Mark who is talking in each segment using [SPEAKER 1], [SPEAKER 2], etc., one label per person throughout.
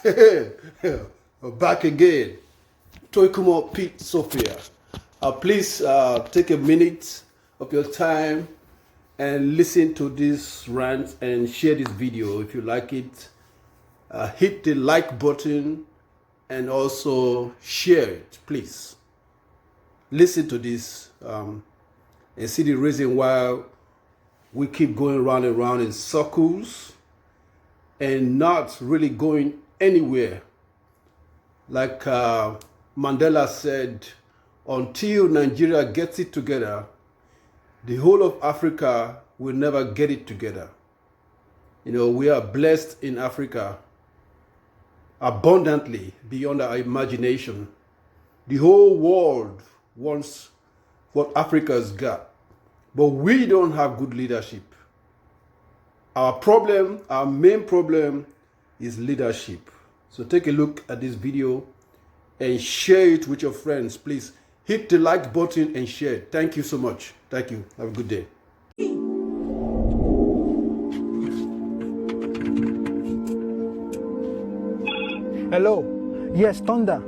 [SPEAKER 1] We're back again. Toikumo Pete Sophia. Please take a minute of your time and listen to this rant and share this video if you like it. Hit the like button and also share it, please. Listen to this and see the reason why we keep going round and round in circles and not really going anywhere. Like Mandela said, until Nigeria gets it together, the whole of Africa will never get it together. You know, we are blessed in Africa abundantly beyond our imagination. The whole world wants what Africa's got, but we don't have good leadership. Our problem, our main problem is leadership. So take a look at this video and share it with your friends. Please hit the like button and share it. Thank you so much. Thank you. Have a good day.
[SPEAKER 2] Hello. Yes, Thunder.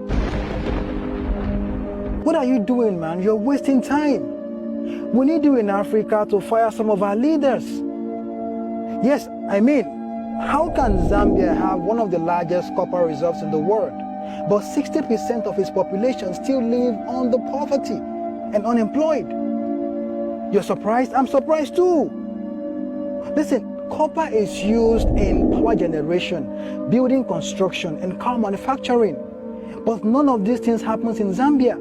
[SPEAKER 2] What are you doing, man? You're wasting time. We need you in Africa to fire some of our leaders. Yes, I mean, how can Zambia have one of the largest copper reserves in the world, but 60% of its population still live under poverty and unemployed? You're surprised? I'm surprised too. Listen, copper is used in power generation, building construction, and car manufacturing. But none of these things happens in Zambia.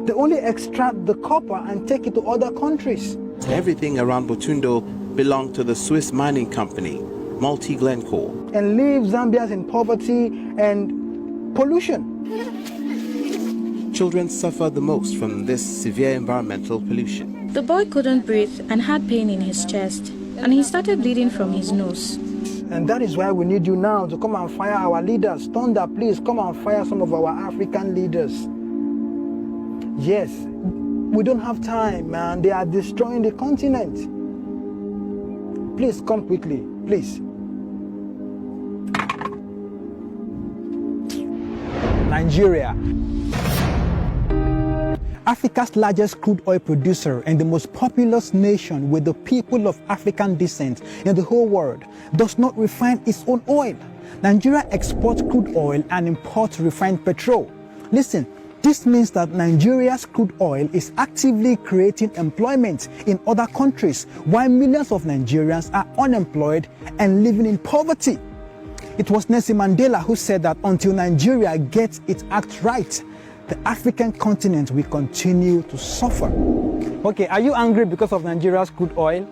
[SPEAKER 2] They only extract the copper and take it to other countries.
[SPEAKER 3] Everything around Botundo belonged to the Swiss mining company, Glencore.
[SPEAKER 2] And leave Zambians in poverty and pollution.
[SPEAKER 3] Children suffer the most from this severe environmental pollution.
[SPEAKER 4] The boy couldn't breathe and had pain in his chest, and he started bleeding from his nose.
[SPEAKER 2] And that is why we need you now to come and fire our leaders. Thunder, please come and fire some of our African leaders. Yes, we don't have time, man. They are destroying the continent. Please come quickly, please. Nigeria. Africa's largest crude oil producer and the most populous nation with the people of African descent in the whole world does not refine its own oil. Nigeria exports crude oil and imports refined petrol. Listen, this means that Nigeria's crude oil is actively creating employment in other countries while millions of Nigerians are unemployed and living in poverty. It was Nelson Mandela who said that until Nigeria gets its act right, the African continent will continue to suffer. Okay, are you angry because of Nigeria's crude oil?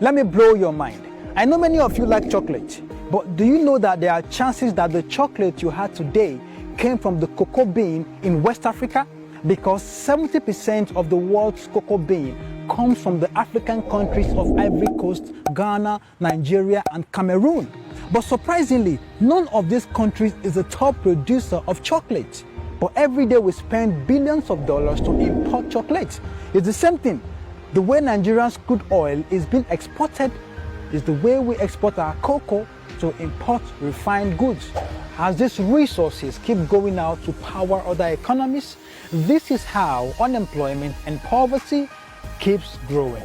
[SPEAKER 2] Let me blow your mind. I know many of you like chocolate, but do you know that there are chances that the chocolate you had today came from the cocoa bean in West Africa? Because 70% of the world's cocoa bean comes from the African countries of Ivory Coast, Ghana, Nigeria, and Cameroon. But surprisingly, none of these countries is the top producer of chocolate. But every day we spend billions of dollars to import chocolate. It's the same thing. The way Nigeria's crude oil is being exported is the way we export our cocoa to import refined goods. As these resources keep going out to power other economies, this is how unemployment and poverty keeps growing.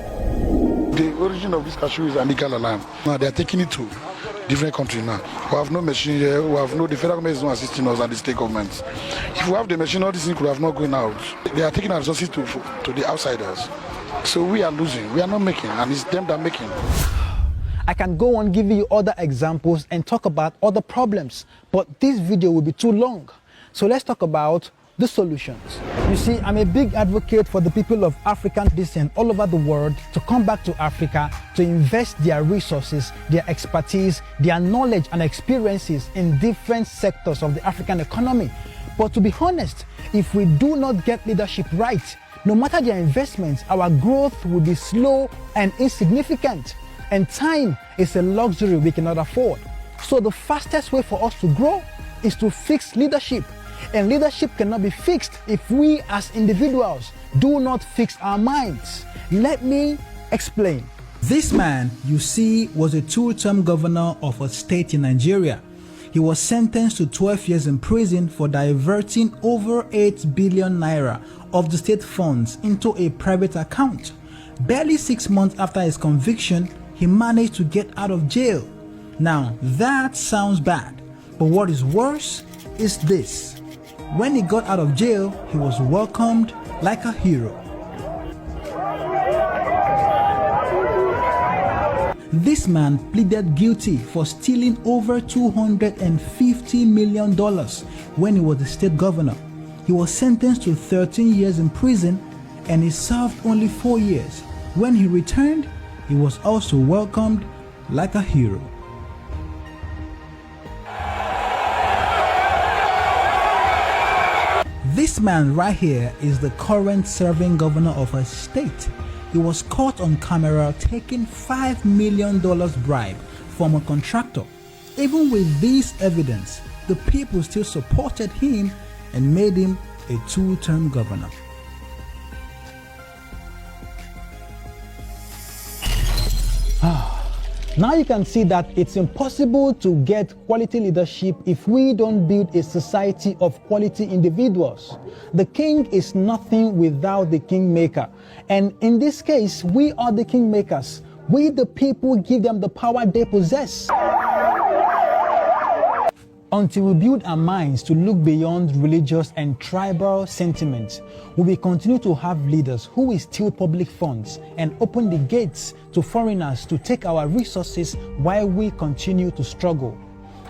[SPEAKER 5] The origin of this cashew is illegal alarm. Now they are taking it to different countries now. We have no machine here, we have no, the federal government is not assisting us and the state governments. If we have the machine, all these things could have not going out. They are taking our resources to the outsiders. So we are losing, we are not making, and it's them that are making.
[SPEAKER 2] I can go on giving you other examples and talk about other problems, but this video will be too long. So let's talk about the solutions. You see, I'm a big advocate for the people of African descent all over the world to come back to Africa to invest their resources, their expertise, their knowledge and experiences in different sectors of the African economy. But to be honest, if we do not get leadership right, no matter their investments, our growth will be slow and insignificant. And time is a luxury we cannot afford. So the fastest way for us to grow is to fix leadership. And leadership cannot be fixed if we as individuals do not fix our minds. Let me explain. This man you see was a two-term governor of a state in Nigeria. He was sentenced to 12 years in prison for diverting over 8 billion naira of the state funds into a private account. Barely 6 months after his conviction, he managed to get out of jail. Now, that sounds bad, but what is worse is this. When he got out of jail, he was welcomed like a hero. This man pleaded guilty for stealing over $250 million when he was the state governor. He was sentenced to 13 years in prison and he served only 4 years. When he returned, he was also welcomed like a hero. This man right here is the current serving governor of a state. He was caught on camera taking $5 million bribe from a contractor. Even with this evidence, the people still supported him and made him a 2-term governor. Now you can see that it's impossible to get quality leadership if we don't build a society of quality individuals. The king is nothing without the kingmaker. And in this case, we are the kingmakers. We, the people, give them the power they possess. Until we build our minds to look beyond religious and tribal sentiments, we will continue to have leaders who will steal public funds and open the gates to foreigners to take our resources while we continue to struggle.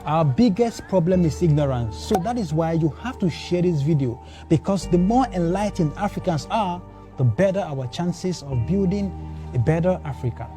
[SPEAKER 2] Our biggest problem is ignorance, so that is why you have to share this video, because the more enlightened Africans are, the better our chances of building a better Africa.